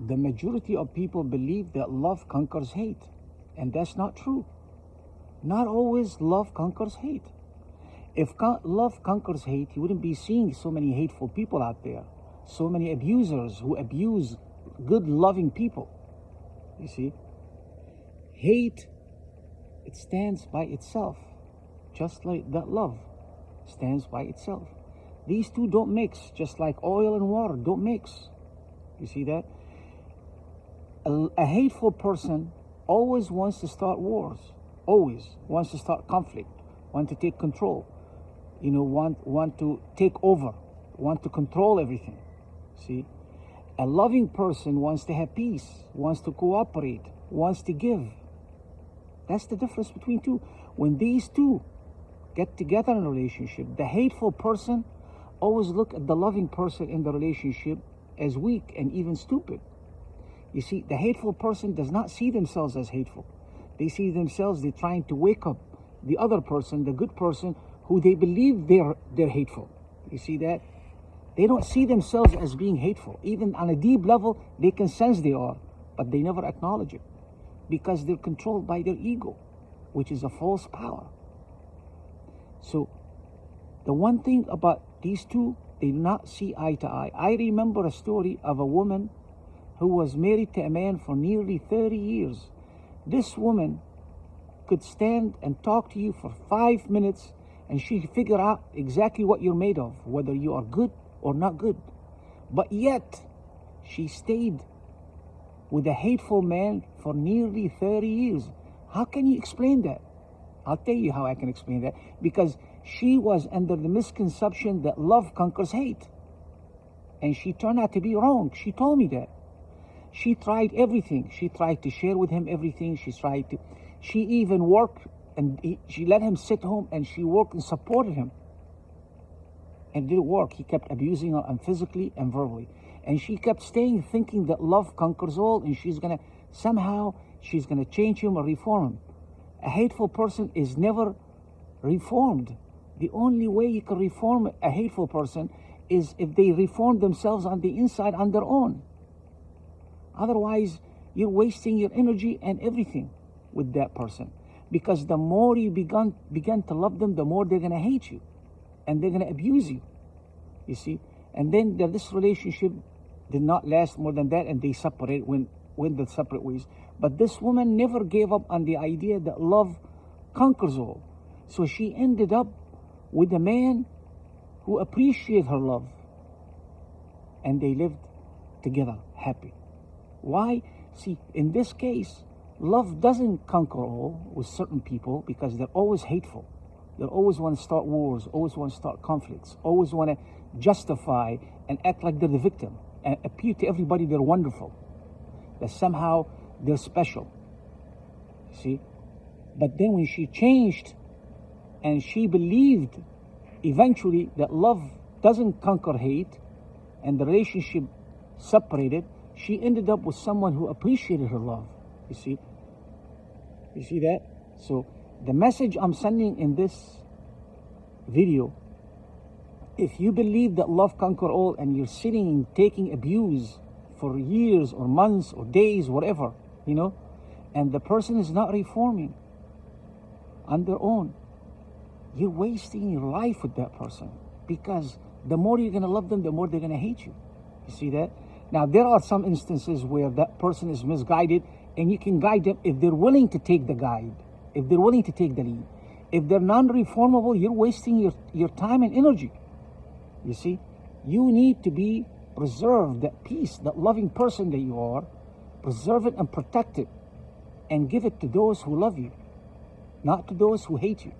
The majority of people believe that love conquers hate, and that's not true. Not always love conquers hate. If love conquers hate, you wouldn't be seeing so many hateful people out there, so many abusers who abuse good, loving people. You see, hate, it stands by itself, just like that love stands by itself. These two don't mix, just like oil and water don't mix. You see that? A hateful person always wants to start wars, always wants to start conflict, want to take control, want to take over, want to control everything. See? A loving person wants to have peace, wants to cooperate, wants to give. That's the difference between two. When these two get together in a relationship, the hateful person always look at the loving person in the relationship as weak and even stupid. You see, the hateful person does not see themselves as hateful. They see themselves, they're trying to wake up the other person, the good person, who they believe they're hateful. You see that? They don't see themselves as being hateful. Even on a deep level, they can sense they are, but they never acknowledge it because they're controlled by their ego, which is a false power. So the one thing about these two, they do not see eye to eye. I remember a story of a woman who was married to a man for nearly 30 years. This woman could stand and talk to you for 5 minutes and she figure out exactly what you're made of, whether you are good or not good. But yet, she stayed with a hateful man for nearly 30 years. How can you explain that? I'll tell you how I can explain that. Because she was under the misconception that love conquers hate. And she turned out to be wrong. She told me that. She tried everything. She tried to share with him everything. She even worked and she let him sit home and she worked and supported him. And it didn't work. He kept abusing her physically and verbally. And she kept staying thinking that love conquers all and she's going to change him or reform him. A hateful person is never reformed. The only way you can reform a hateful person is if they reform themselves on the inside on their own. Otherwise, you're wasting your energy and everything with that person. Because the more you begin to love them, the more they're going to hate you. And they're going to abuse you. You see? And then this relationship did not last more than that and they separate, went their separate ways. But this woman never gave up on the idea that love conquers all. So she ended up with a man who appreciated her love. And they lived together happy. Why? See, in this case, love doesn't conquer all with certain people because they're always hateful. They always want to start wars, always want to start conflicts, always want to justify and act like they're the victim and appear to everybody they're wonderful, that somehow they're special. See? But then when she changed and she believed eventually that love doesn't conquer hate and the relationship separated, she ended up with someone who appreciated her love. You see? You see that? So the message I'm sending in this video, if you believe that love conquers all and you're sitting and taking abuse for years or months or days, whatever, and the person is not reforming on their own, you're wasting your life with that person. Because the more you're going to love them, the more they're going to hate you. You see that? Now, there are some instances where that person is misguided and you can guide them if they're willing to take the guide, if they're willing to take the lead. If they're non-reformable, you're wasting your time and energy. You see? You need to be preserved, that peace, that loving person that you are, preserve it and protect it and give it to those who love you, not to those who hate you.